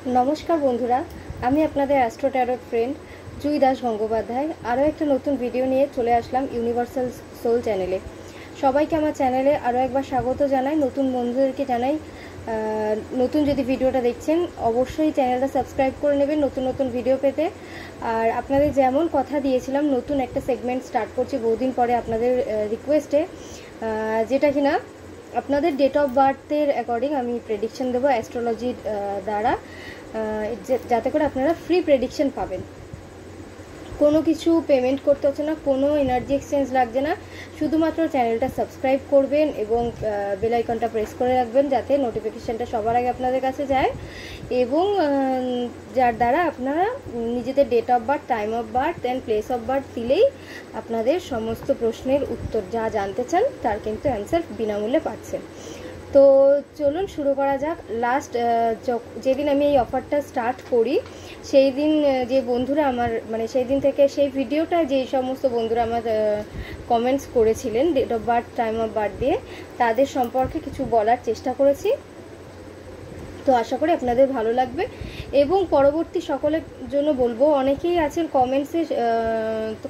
नमस्कार बंधुरा आमी आपनादेर एस्ट्रो टैरो फ्रेंड जुई दास गंगोपाध्याय आरो एकटा नतून भिडियो निये चले आसलाम यूनिभार्सल सोल चैनेले। सबाइके आमार चैनेले आरो एकबार स्वागत जानाई। नतून बंधुदेरके जानाई नतून यदि भिडियोटा देखछेन अवश्यई चैनेलटा सबस्क्राइब करे नेबेन नतून नतून भिडियो पेते। और आपनादेर जेमन कथा दियेछिलाम नतून एकटा सेगमेंट स्टार्ट करछि बहुदिन परे आपनादेर रिक्वेस्टे, जेटा किना আপনাদের ডেট অফ বার্থের অ্যাকর্ডিং আমি প্রেডিকশন দেবো অ্যাস্ট্রোলজি দ্বারা, যাতে করে আপনারা ফ্রি প্রেডিকশন পাবেন। কোনো কিছু পেমেন্ট করতে হচ্ছে না, কোনো এনার্জি এক্সচেঞ্জ লাগছে না, শুধুমাত্র চ্যানেলটা সাবস্ক্রাইব করবেন এবং বেল আইকনটা প্রেস করে রাখবেন যাতে নোটিফিকেশানটা সবার আগে আপনাদের কাছে যায়, এবং যার দ্বারা আপনারা নিজেদের date of birth, time of birth and place of birth দিলেই আপনাদের সমস্ত প্রশ্নের উত্তর যা জানতে চান তার কিন্তু অ্যান্সার বিনামূল্যে পাচ্ছেন। তো চলুন শুরু করা যাক। লাস্ট যেদিন আমি এই অফারটা স্টার্ট করি সেই দিন যে বন্ধুরা আমার সেই দিন থেকে সেই ভিডিওটা যে সমস্ত বন্ধুরা আমার কমেন্টস করেছিলেন date of birth, time of birth দিয়ে, তাদের সম্পর্কে কিছু বলার চেষ্টা করেছি। তো আশা করি আপনাদের ভালো লাগবে এবং পরবর্তী সকলের জন্য বলবো, অনেকেই আছেন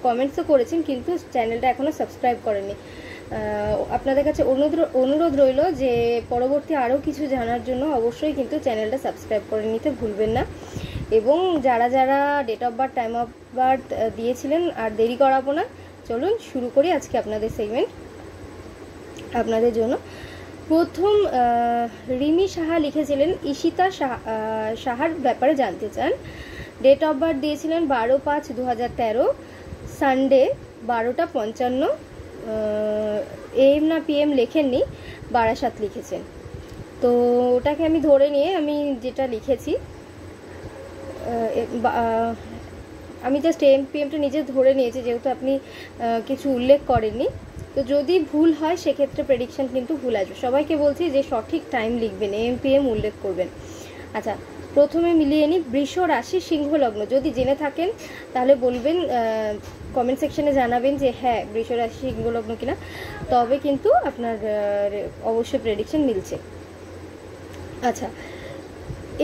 কমেন্টসও করেছেন কিন্তু চ্যানেলটা এখনও সাবস্ক্রাইব করেননি। আপনাদের কাছে অনুরোধ রইল যে পরবর্তী আরও কিছু জানার জন্য অবশ্যই কিন্তু চ্যানেলটা সাবস্ক্রাইব করে নিতে ভুলবেন না। এবং যারা যারা date of birth, time of birth দিয়েছিলেন আর দেরি করাবো না, চলুন শুরু করি আজকে আপনাদের সেগমেন্ট আপনাদের জন্য। প্রথম রিমি সাহা লিখেছিলেন ঈশিতা সাহার ব্যাপারে জানতে চান। ডেট অফ বার্থ দিয়েছিলেন 12/5/2013, সানডে 12:55। এম না পিএম লেখেননি, বারাসাত লিখেছেন। তো ওটাকে আমি ধরে নিয়ে আমি যেটা লিখেছি, আমি জাস্ট এম পিএমটা নিজে ধরে নিয়েছি যেহেতু আপনি কিছু উল্লেখ করেননি। তো যদি ভুল হয় সেক্ষেত্রে প্রেডিকশন কিন্তু ভুল আসবে। সবাইকে বলছি যে সঠিক টাইম লিখবেন, এম পিএম উল্লেখ করবেন। আচ্ছা, প্রথমে মিলিয়ে নিই। বৃষ রাশি, সিংহ লগ্ন। যদি জেনে থাকেন তাহলে বলবেন, কমেন্ট সেকশনে জানাবেন যে হ্যাঁ বৃষ রাশি সিংহ লগ্ন কিনা, তবে কিন্তু আপনার অবশ্যই প্রেডিকশন মিলছে। আচ্ছা,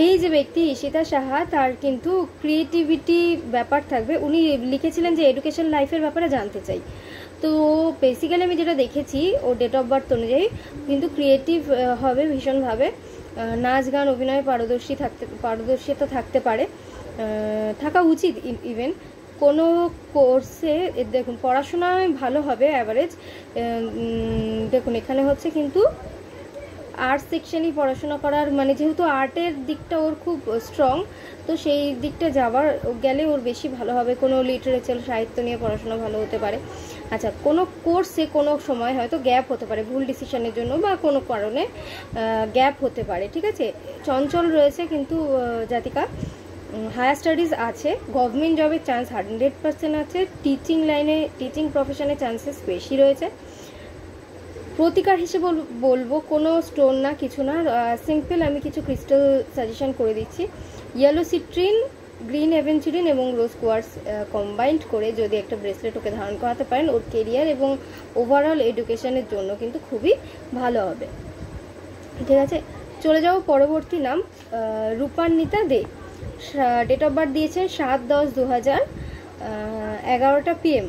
এই যে ব্যক্তি ঈশিতা সাহা, তার কিন্তু ক্রিয়েটিভিটি ব্যাপার থাকবে। উনি লিখেছিলেন যে এডুকেশন লাইফের ব্যাপারে জানতে চাই। তো বেসিক্যালি আমি যেটা দেখেছি ও ডেট অফ বার্থ অনুযায়ী কিন্তু ক্রিয়েটিভ হবে ভীষণভাবে। নাচ গান অভিনয়ে পারদর্শিতা থাকতে পারে, থাকা উচিত। ইভেন কোনো কোর্সে দেখুন পড়াশোনায় ভালো হবে, অ্যাভারেজ। দেখুন এখানে হচ্ছে কিন্তু আর্টস সেকশনই পড়াশোনা করার, যেহেতু আর্টের দিকটা ওর খুব স্ট্রং, তো সেই দিকটা যাওয়ার গেলে ওর বেশি ভালো হবে। কোনো লিটারেচার, সাহিত্য নিয়ে পড়াশোনা ভালো হতে পারে। আচ্ছা, কোনো কোর্সে কোনো সময় হয়তো গ্যাপ হতে পারে ভুল ডিসিশনের জন্য বা কোনো কারণে গ্যাপ হতে পারে, ঠিক আছে। চঞ্চল রয়েছে কিন্তু জাতিকা। হায়ার স্টাডিজ আছে, গভর্নমেন্ট জবের চান্স 100% আছে, টিচিং লাইনে, টিচিং প্রফেশনের চান্সেস বেশি রয়েছে। প্রতিকার হিসেবে বলবো কোনো স্টোন না, কিছু না, সিম্পল আমি কিছু ক্রিস্টাল সাজেশন করে দিচ্ছি। ইয়েলো সিট্রিন, গ্রিন এভেঞ্চুরিন এবং রোজ কোয়ার্টজ কম্বাইন্ড করে যদি একটা ব্রেসলেট ওকে ধারণ করাতে পারেন, ওর কেরিয়ার এবং ওভারঅল এডুকেশনের জন্য কিন্তু খুবই ভালো হবে, ঠিক আছে। চলে যাবো পরবর্তী নাম, রূপান্বিতা দে। ডেট অফ বার্থ দিয়েছেন 7/10/2000, 11টা PM,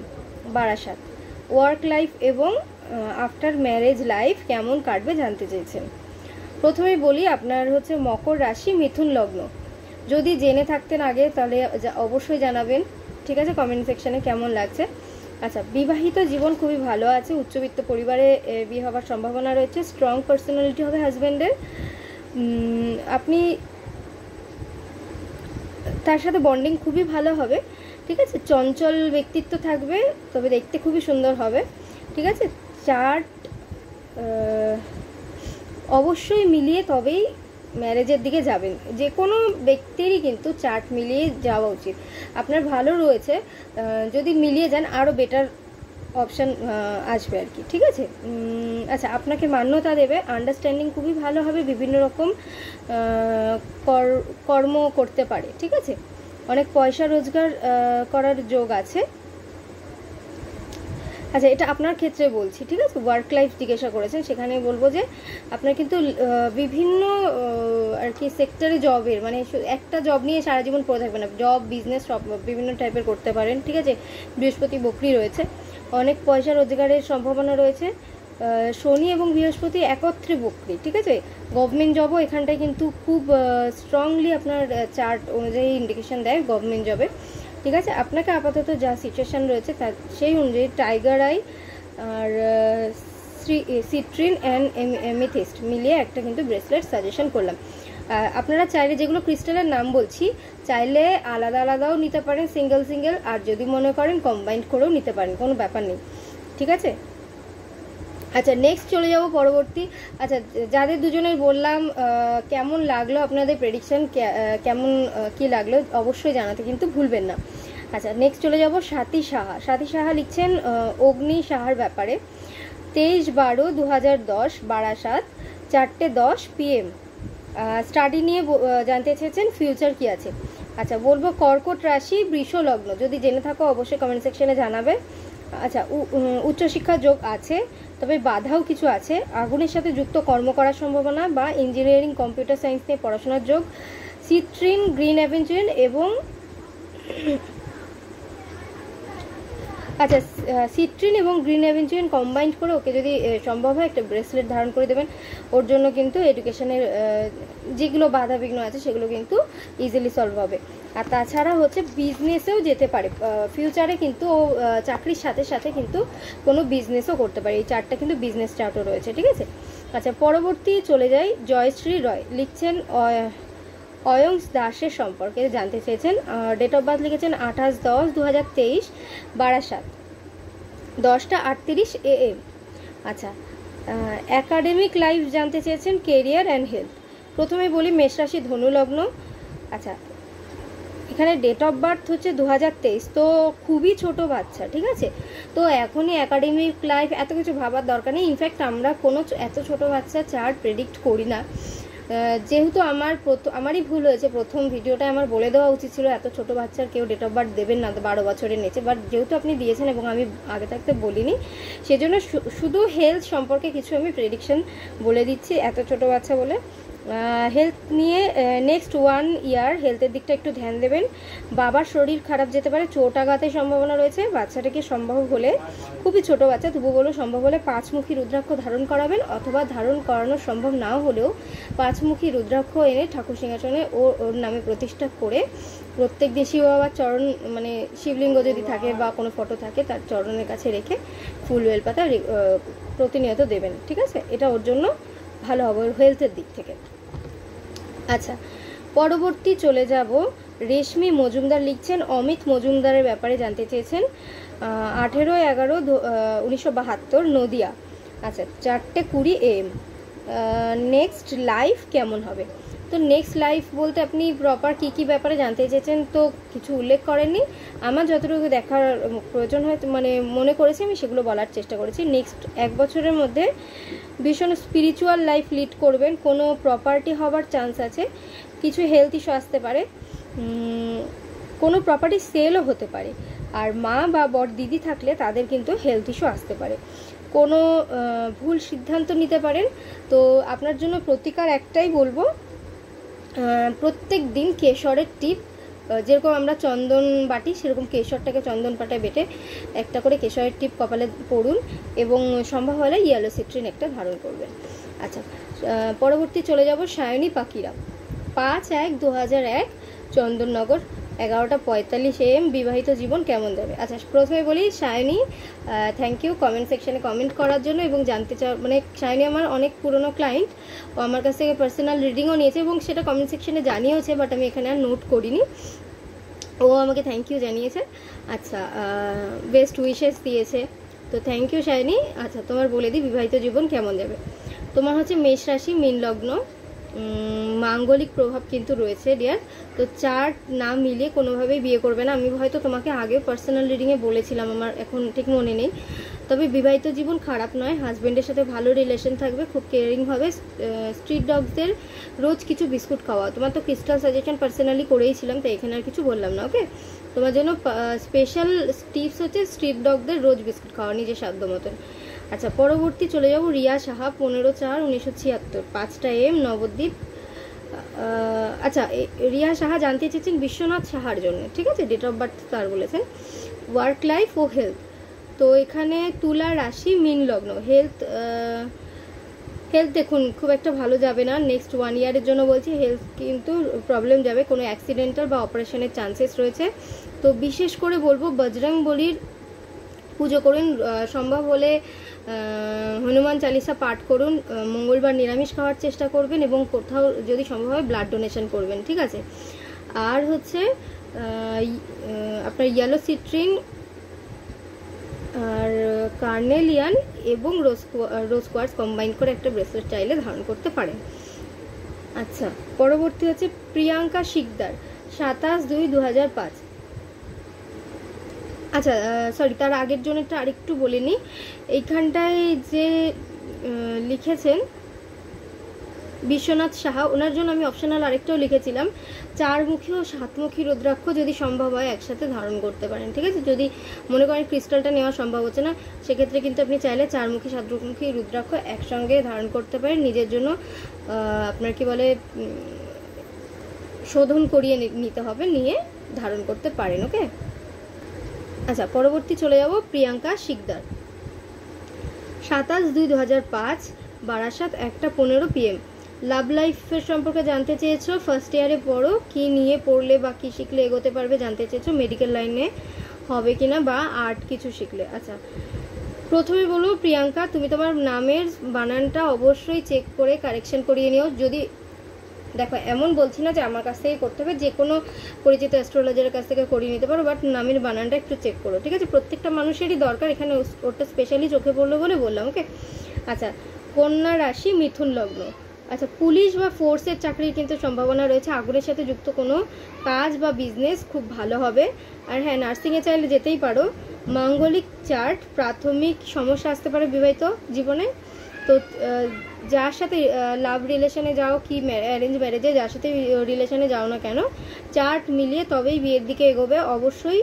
বারাসাত। ওয়ার্ক লাইফ এবং আফটার ম্যারেজ লাইফ কেমন কাটবে জানতে চেয়েছেন। প্রথমেই বলি আপনার হচ্ছে মকর রাশি, মিথুন লগ্ন। যদি জেনে থাকতেন আগে তাহলে অবশ্যই জানাবেন, ঠিক আছে, কমেন্ট সেকশনে কেমন লাগছে। আচ্ছা, বিবাহিত জীবন খুবই ভালো আছে, উচ্চবিত্ত পরিবারে বিয়ে হওয়ার সম্ভাবনা রয়েছে, স্ট্রং পার্সোনালিটি হবে হাজব্যান্ডের। আপনি তার সাথে বন্ডিং খুবই ভালো হবে, ঠিক আছে। চঞ্চল ব্যক্তিত্ব থাকবে, তবে দেখতে খুবই সুন্দর হবে, ঠিক আছে। চার্ট অবশ্যই মিলিয়ে তবেই ম্যারেজের দিকে যাবেন। যে কোনো ব্যক্তিরই কিন্তু চার্ট মিলিয়ে যাওয়া উচিত। আপনার ভালো রয়েছে, যদি মিলিয়ে যান আরও বেটার অপশান আসবে আর কি, ঠিক আছে। আচ্ছা, আপনাকে মান্যতা দেবে, আন্ডারস্ট্যান্ডিং খুবই ভালো হবে, বিভিন্ন রকম কর্ম করতে পারে, ঠিক আছে। অনেক পয়সা রোজগার করার যোগ আছে। আচ্ছা, এটা আপনার ক্ষেত্রে বলছি, ঠিক আছে। ওয়ার্ক লাইফ জিজ্ঞাসা করেছেন, সেখানে বলবো যে আপনার কিন্তু বিভিন্ন আর কি সেক্টরে জবের, মানে একটা জব নিয়ে সারা জীবন পড়ে থাকবে না, জব বিজনেস সব বিভিন্ন টাইপের করতে পারেন, ঠিক আছে। বৃহস্পতি বকরি রয়েছে, অনেক পয়সা রোজগারের সম্ভাবনা রয়েছে। শনি এবং বৃহস্পতি একত্রে বকরি, ঠিক আছে। গভর্নমেন্ট জবও এখানটায় কিন্তু খুব স্ট্রংলি আপনার চার্ট অনুযায়ী ইন্ডিকেশন দেয় গভর্নমেন্ট জবে, ঠিক আছে। আপনাকে আপাতত যা সিচুয়েশান রয়েছে তার সেই অনুযায়ী টাইগার আই আর সিট্রিন অ্যান্ড এমিথিস্ট মিলিয়ে একটা কিন্তু ব্রেসলেট সাজেশন করলাম। আপনারা চাইলে, যেগুলো ক্রিস্টালের নাম বলছি, চাইলে আলাদা আলাদাও নিতে পারেন, সিঙ্গেল সিঙ্গেল, আর যদি মনে করেন কম্বাইন্ড করেও নিতে পারেন, কোনো ব্যাপার নেই, ঠিক আছে। আচ্ছা, নেক্সট চলে যাব পরবর্তী। আচ্ছা, যাদের দুজনের বললাম কেমন লাগলো আপনাদের প্রেডিকশন, কেমন কি লাগলো অবশ্যই জানাতে কিন্তু ভুলবেন না। আচ্ছা, নেক্সট চলে যাব স্বাতী সাহা। স্বাতী সাহা লিখছেন অগ্নি সাহার ব্যাপারে, 23/12/2010 বারাসাত, 4:10 PM। স্টাডি নিয়ে জানতে চেয়েছেন, ফিউচার কি আছে। আচ্ছা, বলবো কর্কট রাশি, বৃষ লগ্ন। যদি জেনে থাকো অবশ্যই কমেন্ট সেকশনে জানাবে। আচ্ছা, উচ্চশিক্ষার যোগ আছে, তবে বাধাও কিছু আছে। আগুনের সাথে যুক্ত কর্ম করার সম্ভাবনা বা ইঞ্জিনিয়ারিং কম্পিউটার সায়েন্স নিয়ে পড়াশোনার যোগ। সিট্রিন, গ্রিন অ্যাভেঞ্জুরিন এবং আচ্ছা, সিট্রিন এবং গ্রিন অ্যাভেঞ্জুরিন কম্বাইন্ড করে ওকে যদি সম্ভব হয় একটা ব্রেসলেট ধারণ করে দেবেন, ওর জন্য কিন্তু এডুকেশনের যেগুলো বাধা বিঘ্ন আছে সেগুলো কিন্তু ইজিলি সলভ হবে। আর তাছাড়া হচ্ছে বিজনেসেও যেতে পারে ফিউচারে, কিন্তু ও চাকরির সাথে সাথে কিন্তু কোনো বিজনেসও করতে পারে। এই চার্টটা কিন্তু বিজনেস চার্টও রয়েছে, ঠিক আছে। আচ্ছা, পরবর্তী চলে যাই। জয়শ্রী রয় লিখছেন অয়ংস দাসের সম্পর্কে জানতে চেয়েছেন। ডেট অফ বার্থ লিখেছেন 28/10/2023 বারাসাত, 10:38 AM। আচ্ছা, একাডেমিক লাইফ জানতে চেয়েছেন, কেরিয়ার অ্যান্ড হেলথ। প্রথমে বলি মেষ রাশি, ধনু লগ্ন। আচ্ছা, এখানে ডেট অফ বার্থ হচ্ছে 2023, তো খুবই ছোট বাচ্চা, ঠিক আছে। তো এখনই একাডেমিক লাইফ এত কিছু ভাবার দরকার নেই। ইনফ্যাক্ট আমরা কোনো এত ছোট বাচ্চা চার্ট প্রেডিক্ট করি না, যেহেতু আমারই ভুল হয়েছে। প্রথম ভিডিওটা আমার বলে দেওয়া উচিত ছিল এত ছোট বাচ্চার কেউ ডেট অফ বার্থ দেবেন না 12 বছরের নিচে, বাট যেহেতু আপনি দিয়েছেন এবং আমি আগে থাকতে বলিনি, সেজন্য শুধু হেলথ সম্পর্কে কিছু আমি প্রেডিকশন বলে দিচ্ছি এত ছোট বাচ্চা বলে। হেলথ নিয়ে নেক্সট 1 ইয়ার হেলথের দিকটা একটু ধ্যান দেবেন। বাবার শরীর খারাপ যেতে পারে, চোট আঘাতের সম্ভাবনা রয়েছে। বাচ্চাটাকে সম্ভব হলে, খুবই ছোট বাচ্চা তবু বলো, সম্ভব হলে 5মুখী রুদ্রাক্ষ ধারণ করাবেন, অথবা ধারণ করানো সম্ভব নাও হলেও 5মুখী রুদ্রাক্ষ এনে ঠাকুর সিংহাসনে ওর নামে প্রতিষ্ঠা করে প্রত্যেক দিন শিব বাবার চরণ, মানে শিবলিঙ্গ যদি থাকে বা কোনো ফটো থাকে তার চরণের কাছে রেখে ফুল বেলপাতা প্রতিনিয়ত দেবেন, ঠিক আছে। এটা ওর জন্য ভালো হবে হেলথের দিক থেকে। আচ্ছা, পরবর্তী চলে যাব। রেশমি মজুমদার লিখছেন অমিত মজুমদারের ব্যাপারে জানতে চেয়েছেন। 18/11/1972 নদিয়া। আচ্ছা, 4:20 AM। নেক্সট লাইফ কেমন হবে। তো নেক্সট লাইফ বলতে আপনি প্রপার কী ব্যাপারে জানতে চেয়েছেন তো কিছু উল্লেখ করেননি। আমার যতটুকু দেখার প্রয়োজন হয়, মানে মনে করেছি আমি সেগুলো বলার চেষ্টা করেছি। নেক্সট 1 বছরের মধ্যে ভীষণ স্পিরিচুয়াল লাইফ লিড করবেন, কোনো প্রপার্টি হবার চান্স আছে, কিছু হেলথ ইস্যু আসতে পারে, কোনো প্রপার্টি সেলও হতে পারে। আর মা বা বড় দিদি থাকলে তাদের কিন্তু হেলথ ইস্যু আসতে পারে, কোনো ভুল সিদ্ধান্ত নিতে পারেন। তো আপনার জন্য প্রতিকার একটাই বলবো, প্রত্যেক দিন কেশরের টিপ, যেরকম আমরা চন্দন বাটি সেরকম কেশরটাকে চন্দন পাটায় বেটে একটা করে কেশরের টিপ কপালে পড়ুন, এবং সম্ভব হলে ইয়েলো সিট্রিন একটা ধারণ করবেন। আচ্ছা, পরবর্তী চলে যাব সায়নী পাকিরা। 5/1/2001 চন্দননগর, 11:45 AM। বিবাহিত জীবন কেমন যাবে। আচ্ছা, প্রথমে বলি সায়নী, থ্যাংক ইউ কমেন্ট সেকশনে কমেন্ট করার জন্য এবং জানতে চাও, মানে সায়নী আমার অনেক পুরনো ক্লায়েন্ট, ও আমার কাছ থেকে পার্সোনাল রিডিংও নিয়েছে এবং সেটা কমেন্ট সেকশনে জানিয়েওছে, বাট আমি এখানে আর নোট করিনি। ও আমাকে থ্যাংক ইউ জানিয়েছে। আচ্ছা, বেস্ট উইশেস দিয়েছে, তো থ্যাংক ইউ সায়নী। আচ্ছা, তোমার বলে দিই বিবাহিত জীবন কেমন যাবে। তোমার হচ্ছে মেষ রাশি, মীন লগ্ন, মাঙ্গলিক প্রভাব কিন্তু রয়েছে ডিয়ার। তো চার্ট না মিলিয়ে কোনোভাবেই বিয়ে করবে না। আমি হয়তো তোমাকে আগে পার্সোনাল রিডিংয়ে বলেছিলাম, আমার এখন ঠিক মনে নেই, তবে বিবাহিত জীবন খারাপ নয়, হাজব্যান্ডের সাথে ভালো রিলেশন থাকবে, খুব কেয়ারিং হবে। স্ট্রিট ডগসদের রোজ কিছু বিস্কুট খাওয়া। তোমার তো ক্রিস্টাল সাজেশন পার্সোনালি করেইছিলাম, তাই এখানে আর কিছু বললাম না। ওকে, তোমার জন্য স্পেশাল টিপস হচ্ছে স্ট্রিট ডগদের রোজ বিস্কুট খাওয়া নিজের সাধ্য মতন। আচ্ছা, পরবর্তী চলে যাব রিয়া সাহা, 15/4/1976, 5টা AM, নবদ্বীপ। আচ্ছা, রিয়া সাহা জানতে চেয়েছেন বিশ্বনাথ সাহার জন্য, ঠিক আছে, ডেট অফ বার্থ তার বলেছেন। ওয়ার্ক লাইফ ও হেলথ, তো এখানে তুলা রাশি, মীন লগ্ন। হেলথ দেখুন খুব একটা ভালো যাবে না, নেক্সট 1 ইয়ারের জন্য বলছি। হেলথ কিন্তু প্রবলেম যাবে, কোনো অ্যাক্সিডেন্টাল বা অপারেশনের চান্সেস রয়েছে। তো বিশেষ করে বলবো বজরং বলির পুজো করুন, সম্ভব হলে হনুমান চালিসা পাঠ করুন, মঙ্গলবার নিরামিষ খাওয়ার চেষ্টা করবেন এবং কোথাও যদি সম্ভব হয় ব্লাড ডোনেশন করবেন, ঠিক আছে। আর হচ্ছে আপনার ইয়েলো সিট্রিন আর কার্নেলিয়ান এবং রোজ কোয়ার্টজ কম্বাইন করে একটা ব্রেসলেট চাইলে ধারণ করতে পারেন। আচ্ছা, পরবর্তী হচ্ছে প্রিয়াঙ্কা শিকদার, 27/2/2005। আচ্ছা সরি, তার আগের জন্যটা আরেকটু বলে নিই। এইখানটায় যে লিখেছেন বিশ্বনাথ সাহা, ওনার জন্য আমি অপশনাল আরেকটাও লিখেছিলাম, 4মুখী ও 7মুখী রুদ্রাক্ষ যদি সম্ভব হয় একসাথে ধারণ করতে পারেন, ঠিক আছে। যদি মনে করেন ক্রিস্টালটা নেওয়া সম্ভব হচ্ছে না, সেক্ষেত্রে কিন্তু আপনি চাইলে 4মুখী 7মুখী রুদ্রাক্ষ একসঙ্গে ধারণ করতে পারেন, নিজের জন্য আপনার কি বলে শোধন করিয়ে নিতে হবে, নিয়ে ধারণ করতে পারেন। ওকে, আচ্ছা, পরবর্তী চলে যাব প্রিয়াঙ্কা শিকদার, 27/2/2005, বারাসাত, 1:15 PM। লাভ লাইফের সম্পর্কে জানতে চেয়েছো, ফার্স্ট ইয়ারে পড়ো, কি নিয়ে পড়লে বা কী শিখলে এগোতে পারবে জানতে চেয়েছো, মেডিকেল লাইনে হবে কিনা বা আর্ট কিছু শিখলে। আচ্ছা, প্রথমে বলবো প্রিয়াঙ্কা, তুমি তোমার নামের বানানটা অবশ্যই চেক করে কারেকশন করিয়ে নিও। যদি দেখো, এমন বলছি না যে আমার কাছ থেকে করতে হবে, যে কোনো পরিচিত অ্যাস্ট্রোলজারের কাছ থেকে করিয়ে নিতে পারো, বাট নামের বানানটা একটু চেক করো, ঠিক আছে। প্রত্যেকটা মানুষেরই দরকার, এখানে ওটা স্পেশালি চোখে পড়লো বলে বললাম। ওকে, আচ্ছা, কন্যা রাশি, মিথুন লগ্ন। আচ্ছা, পুলিশ বা ফোর্সের চাকরির কিন্তু সম্ভাবনা রয়েছে, আগুনের সাথে যুক্ত কোনো কাজ বা বিজনেস খুব ভালো হবে। আর হ্যাঁ, নার্সিংয়ে চাইলে যেতেই পারো। মাঙ্গলিক চার্ট, প্রাথমিক সমস্যা আসতে পারে বিবাহিত জীবনে। তো যার সাথে লাভ রিলেশনে যাও কি অ্যারেঞ্জ ম্যারেজে, যার সাথে রিলেশনে যাও না কেন, চার্ট মিলিয়ে তবেই বিয়ের দিকে এগোবে অবশ্যই,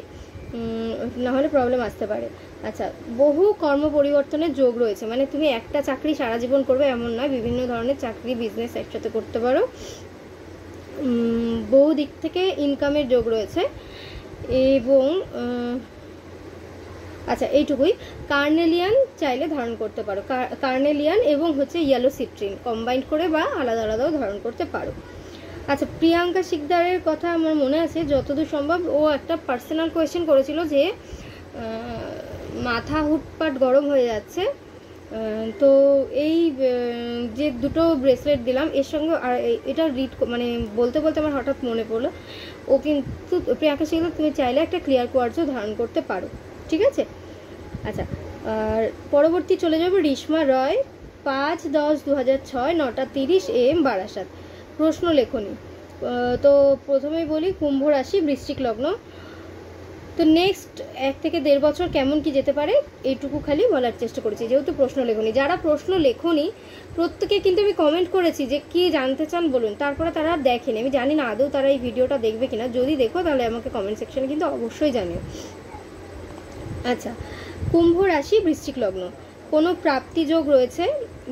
নাহলে প্রবলেম আসতে পারে। আচ্ছা, বহু কর্ম পরিবর্তনের যোগ রয়েছে, মানে তুমি একটা চাকরি সারা জীবন করবে এমন নয়, বিভিন্ন ধরনের চাকরি বিজনেস একসাথে করতে পারো। বহু দিক থেকে ইনকামের যোগ রয়েছে এবং আচ্ছা এইটুকুই। কার্নেলিয়ান চাইলে ধারণ করতে পারো, কার্নেলিয়ান এবং হচ্ছে ইয়েলো সিট্রিন কম্বাইন্ড করে বা আলাদা আলাদাও ধারণ করতে পারো। আচ্ছা, প্রিয়াঙ্কা শিকদারের কথা আমার মনে আছে যতদূর সম্ভব, ও একটা পার্সোনাল কোয়েশ্চেন করেছিল যে মাথা হুটপাট গরম হয়ে যাচ্ছে। তো এই যে দুটো ব্রেসলেট দিলাম এর সঙ্গে, আর এটা মানে বলতে বলতে আমার হঠাৎ মনে পড়লো, ও কিন্তু প্রিয়াঙ্কা শিকদার তুমি চাইলে একটা ক্লিয়ার কোয়ার্টজও ধারণ করতে পারো, ঠিক আছে। আচ্ছা, আর পরবর্তী চলে যাব রিশ্মা রয়, 5/10/2006, 9:30 AM, বারাসাত। প্রশ্ন লেখনি। তো প্রথমেই বলি কুম্ভ রাশি, বৃশ্চিক লগ্ন। তো নেক্সট 1 থেকে 1.5 বছর কেমন কি যেতে পারে এইটুকু খালি বলার চেষ্টা করেছি, যেহেতু প্রশ্ন লেখনি। যারা প্রশ্ন লেখনি প্রত্যেকে কিন্তু আমি কমেন্ট করেছি যে কি জানতে চান বলুন, তারপরে তারা দেখেনি। আমি জানি না আদৌ তারা এই ভিডিওটা দেখবে কিনা, যদি দেখো তাহলে আমাকে কমেন্ট সেকশনে কিন্তু অবশ্যই জানিও। আচ্ছা, কুম্ভ রাশি, বৃশ্চিক লগ্ন, কোনো প্রাপ্তিযোগ রয়েছে,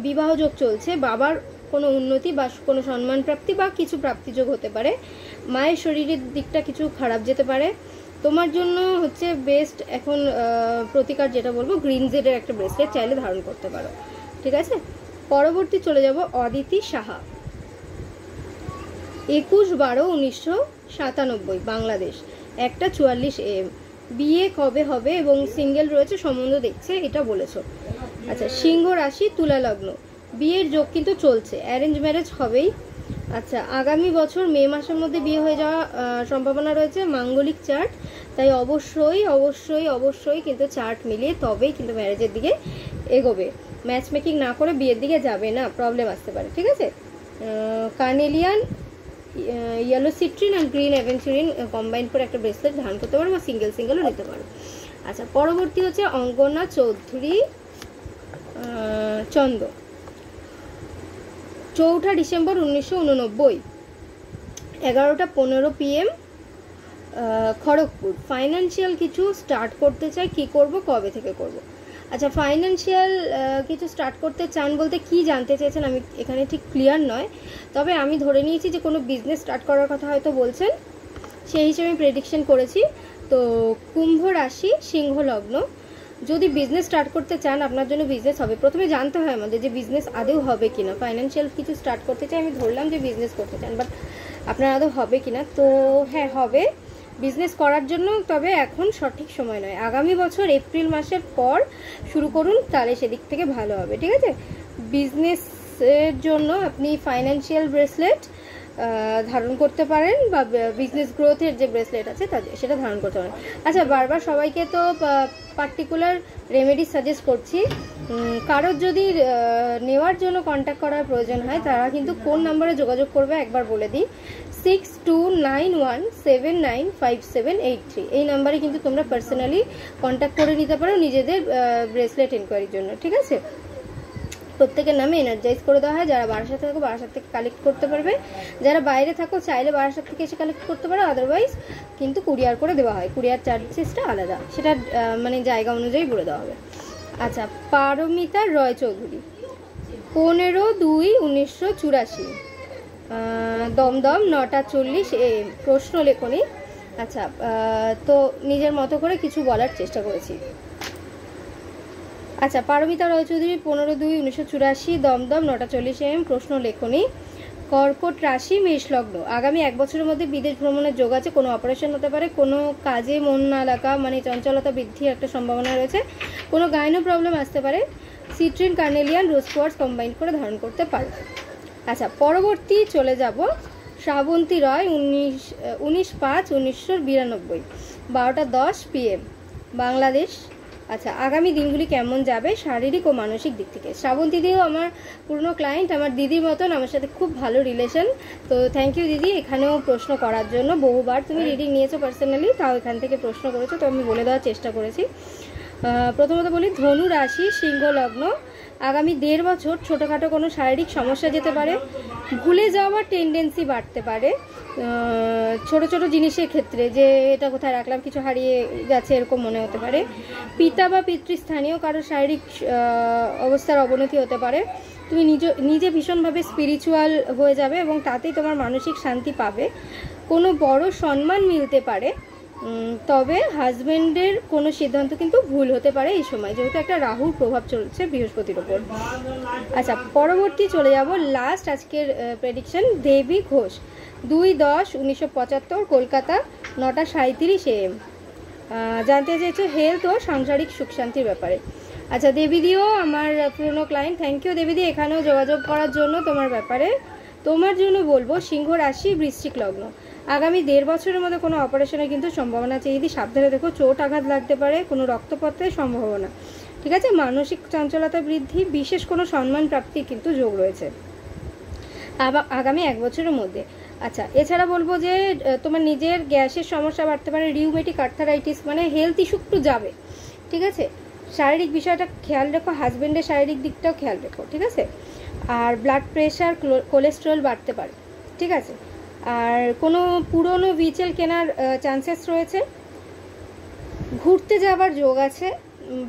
বিবাহ যোগ চলছে, বাবার কোনো উন্নতি বা কোনো সম্মান প্রাপ্তি বা কিছু প্রাপ্তিযোগ হতে পারে, মায়ের শরীরের দিকটা কিছু খারাপ যেতে পারে। তোমার জন্য হচ্ছে বেস্ট এখন প্রতিকার যেটা বলবো, গ্রিন জেডের একটা ব্রেসলেট চাইলে ধারণ করতে পারো, ঠিক আছে। পরবর্তী চলে যাব অদিতি সাহা, 21/12/1997, বাংলাদেশ, 1:44 AM। বিয়ে কবে হবে এবং সিঙ্গেল রয়েছে, সম্বন্ধ দেখছে, এটা বলেছো। আচ্ছা, সিংহ রাশি, তুলা লগ্ন, বিয়ের যোগ কিন্তু চলছে, অ্যারেঞ্জ ম্যারেজ হবেই। আচ্ছা, আগামী বছর মে মাসের মধ্যে বিয়ে হয়ে যাওয়া সম্ভাবনা রয়েছে, মাঙ্গলিক চার্ট, তাই অবশ্যই অবশ্যই অবশ্যই কিন্তু চার্ট মিলিয়ে তবেই কিন্তু ম্যারেজের দিকে এগোবে, ম্যাচ মেকিং না করে বিয়ের দিকে যাবে না, প্রবলেম আসতে পারে, ঠিক আছে। কার্নেলিয়ান, ইয়েলো সিট্রিন আর গ্রিন অ্যাভেঞ্চুরিন কম্বাইন করে একটা ব্রেসলেট ধারণ করতে পারো বা সিঙ্গেলও নিতে পারো। আচ্ছা, পরবর্তী হচ্ছে Angana Chowdhury Chanda, 4 December 1989, 11:15 PM, Kharagpur. Financial কিছু স্টার্ট করতে চাই, কি করব, কবে থেকে করব? আচ্ছা, ফাইন্যান্সিয়াল কিছু স্টার্ট করতে চান বলতে কি জানতে চাইছেন আমি এখানে ঠিক ক্লিয়ার নয়, তবে আমি ধরে নিয়েছি যে কোনো বিজনেস স্টার্ট করার কথা হয়তো বলছেন, সেই হিসেবে আমি প্রেডিকশন করেছি। তো কুম্ভ রাশি, সিংহ লগ্ন, যদি বিজনেস স্টার্ট করতে চান আপনার জন্য বিজনেস হবে। প্রথমে জানতে হয় আমাদের যে বিজনেস আদৌ হবে কিনা। ফাইন্যান্সিয়াল কিছু স্টার্ট করতে চাই, আমি ধরলাম যে বিজনেস করতে চান, বাট আপনার আদৌ হবে কিনা। তো হ্যাঁ, হবে বিজনেস করার জন্য, তবে এখন সঠিক সময় নয়। আগামী বছর এপ্রিল মাসের পর শুরু করুন, তাহলে সেদিক থেকে ভালো হবে, ঠিক আছে। বিজনেসের জন্য আপনি ফাইন্যান্সিয়াল ব্রেসলেট ধারণ করতে পারেন, বা বিজনেস গ্রোথের যে ব্রেসলেট আছে সেটা ধারণ করতে পারেন। আচ্ছা, বারবার সবাইকে তো পার্টিকুলার রেমেডি সাজেস্ট করছি। কারোর যদি নেওয়ার জন্য কন্ট্যাক্ট করার প্রয়োজন হয়, তারা কিন্তু কোন নাম্বারে যোগাযোগ করবে একবার বলে দিই, 6291795783, এই নাম্বারে কিন্তু তোমরা পার্সোনালি কন্ট্যাক্ট করে নিতে পারো নিজেদের ব্রেসলেট এনকোয়ারির জন্য, ঠিক আছে। প্রত্যেকের নামে এনার্জাইজ করে দেওয়া হয়। যারা বারাসাতে থাকো বারাসাত থেকে কালেক্ট করতে পারবে, যারা বাইরে থাকো চাইলে বারাসাত থেকে এসে কালেক্ট করতে পারো, আদারওয়াইজ কিন্তু কুরিয়ার করে দেওয়া হয়। কুরিয়ার চার্জেসটা আলাদা, সেটা মানে জায়গা অনুযায়ী বলে দেওয়া হবে। আচ্ছা, পারমিতা রয় চৌধুরী, 15/2/1984, দমদম, 9:40 AM, প্রশ্ন লেখনী। আচ্ছা, তো নিজের মতো করে কিছু বলার চেষ্টা করেছি। আচ্ছা, পারমিতা রয় চৌধুরী, 15/2/1984, দমদম, 9:40 AM, প্রশ্ন লেখনী। কর্কট রাশি, মেষ লগ্ন, আগামী 1 বছরের মধ্যে বিদেশ ভ্রমণের যোগ আছে। কোনো অপারেশন হতে পারে, কোনো কাজে মন না লাগা মানে চঞ্চলতা বৃদ্ধির একটা সম্ভাবনা রয়েছে, কোনো গাইনো প্রবলেম আসতে পারে। সিট্রিন, কার্নেলিয়ান, রোজ কোয়ার্টজ কম্বাইন করে ধারণ করতে পারে। আচ্ছা, পরবর্তী চলে যাব শ্রাবন্তী রয়, 19/5/1992, 12:10 PM, বাংলাদেশ। আচ্ছা, আগামী দিনগুলি কেমন যাবে শারীরিক ও মানসিক দিক থেকে? শ্রাবন্তী দিদিও আমার পুরনো ক্লায়েন্ট, আমার দিদির মতন, আমার সাথে খুব ভালো রিলেশন। তো থ্যাংক ইউ দিদি, এখানেও প্রশ্ন করার জন্য। বহুবার তুমি রিডিং নিয়েছো পার্সোনালি, তাও এখান থেকে প্রশ্ন করেছো, তো আমি বলে দেওয়ার চেষ্টা করেছি। প্রথমত বলি, ধনু রাশি, সিংহ লগ্ন, আগামী 1.5 বছর ছোটোখাটো কোনো শারীরিক সমস্যা যেতে পারে, ভুলে যাওয়ার টেন্ডেন্সি বাড়তে পারে ছোট ছোট জিনিসের ক্ষেত্রে, যে এটা কোথায় রাখলাম, কিছু হারিয়ে গেছে, এরকম মনে হতে পারে। পিতা বা পিতৃস্থানীয় কারো শারীরিক অবস্থার অবনতি হতে পারে। তুমি নিজে ভীষণভাবে স্পিরিচুয়াল হয়ে যাবে এবং তাতেই তোমার মানসিক শান্তি পাবে। কোনো বড় সম্মান মিলতে পারে, তবে হাজবেন্ডের কোনো সিদ্ধান্ত কিন্তু ভুল হতে পারে এই সময়, যেহেতু একটা রাহুর প্রভাব চলছে বৃহস্পতির ওপর। আচ্ছা, পরবর্তী চলে যাব লাস্ট আজকের প্রেডিকশন, দেবী ঘোষ, 2/10/1975, কলকাতা, 9:37 AM, জানতে চাইছো হেলথ ও সাংসারিক সুখ শান্তির ব্যাপারে। আচ্ছা, দেবীদিও আমার পুরনো ক্লায়েন্ট, থ্যাংক ইউ দেবীদি এখানেও যোগাযোগ করার জন্য। তোমার ব্যাপারে তোমার জন্য বলবো, সিংহ রাশি, বৃশ্চিক লগ্ন, আগামী 1.5 বছরের মধ্যে কোনো অপারেশনের কিন্তু সম্ভাবনা আছে। যদি সাবধানে দেখো, চোট আঘাত লাগতে পারে, কোনো রক্তপাতের সম্ভাবনা, ঠিক আছে। মানসিক চঞ্চলতা বৃদ্ধি, বিশেষ কোনো সম্মান প্রাপ্তির কিন্তু যোগ রয়েছে আগামী 1 বছরের মধ্যে। আচ্ছা, এছাড়া বলবো যে তোমার নিজের গ্যাসের সমস্যা বাড়তে পারে, রিউমেটিক আর্থারাইটিস, মানে হেলথ ইস্যু একটু যাবে, ঠিক আছে। শারীরিক বিষয়টা খেয়াল রেখো, হাজবেন্ডের শারীরিক দিকটাও খেয়াল রেখো, ঠিক আছে। আর ব্লাড প্রেশার, কোলেস্টেরল বাড়তে পারে, ঠিক আছে। আর কোনো পুরনো ভিচেল কেনার চান্সেস রয়েছে, ঘুরতে যাওয়ার যোগ আছে।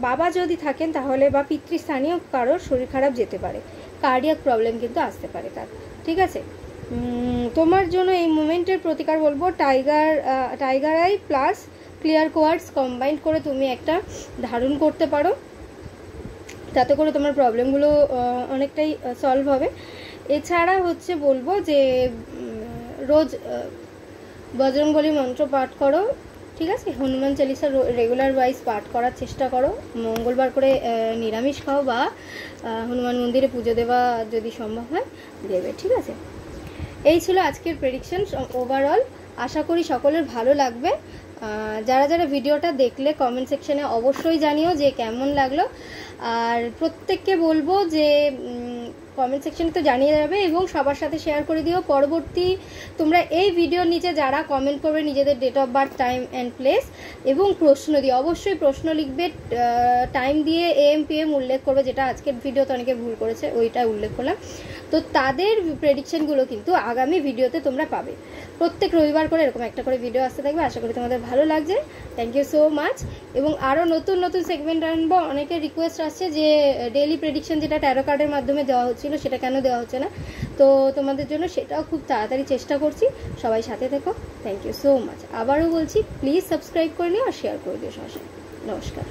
বাবা যদি থাকেন তাহলে, বা পিতৃস্থানীয় কারোর শরীর খারাপ যেতে পারে, কার্ডিয়াক প্রবলেম কিন্তু আসতে পারে তার, ঠিক আছে। তোমার জন্য এই মুমেন্টের প্রতিকার বলবো, tiger I plus clear quartz combine করে তুমি একটা ধারণ করতে পারো, তাতে করে তোমার প্রবলেমগুলো অনেকটাই সলভ হবে। এছাড়া হচ্ছে বলবো যে রোজ বজরংবলী মন্ত্র পাঠ করো, ঠিক আছে। হনুমান চালিসা রেগুলার ওয়াইজ পাঠ করার চেষ্টা করো। মঙ্গলবার করে নিরামিষ খাও, বা হনুমান মন্দিরে পুজো দেওয়া যদি সম্ভব হয় দেবে, ঠিক আছে। এই ছিল আজকের প্রেডিকশন ওভারঅল। আশা করি সকলের ভালো লাগবে। যারা যারা ভিডিওটা দেখলে কমেন্ট সেকশনে অবশ্যই জানিও যে কেমন লাগলো। আর প্রত্যেককে বলবো যে কমেন্ট সেকশনে তো জানিয়ে যাবে এবং সবার সাথে শেয়ার করে দিও। পরবর্তী তোমরা এই ভিডিওর নিচে যারা কমেন্ট করবে নিজেদের date of birth, time and place এবং প্রশ্ন দিয়ে, অবশ্যই প্রশ্ন লিখবে, টাইম দিয়ে AM PM উল্লেখ করবে, যেটা আজকের ভিডিওতে অনেকে ভুল করেছে ওইটা উল্লেখ করলাম। তো তাদের প্রেডিকশনগুলো কিন্তু আগামী ভিডিওতে তোমরা পাবে। প্রত্যেক রবিবার করে এরকম একটা করে ভিডিও আসতে থাকবে, আশা করি তোমাদের ভালো লাগছে। Thank you so much. এবং আরও নতুন নতুন সেগমেন্ট আনবো। অনেকের রিকোয়েস্ট আসছে যে ডেইলি প্রেডিকশন যেটা ট্যারো কার্ডের মাধ্যমে দেওয়া হচ্ছিল সেটা কেন দেওয়া হচ্ছে না, তো তোমাদের জন্য সেটাও খুব তাড়াতাড়ি চেষ্টা করছি। সবাই সাথে থেকো। Thank you so much. আবারও বলছি, প্লিজ সাবস্ক্রাইব করে নিও আর শেয়ার করে দিও সবার সাথে। নমস্কার।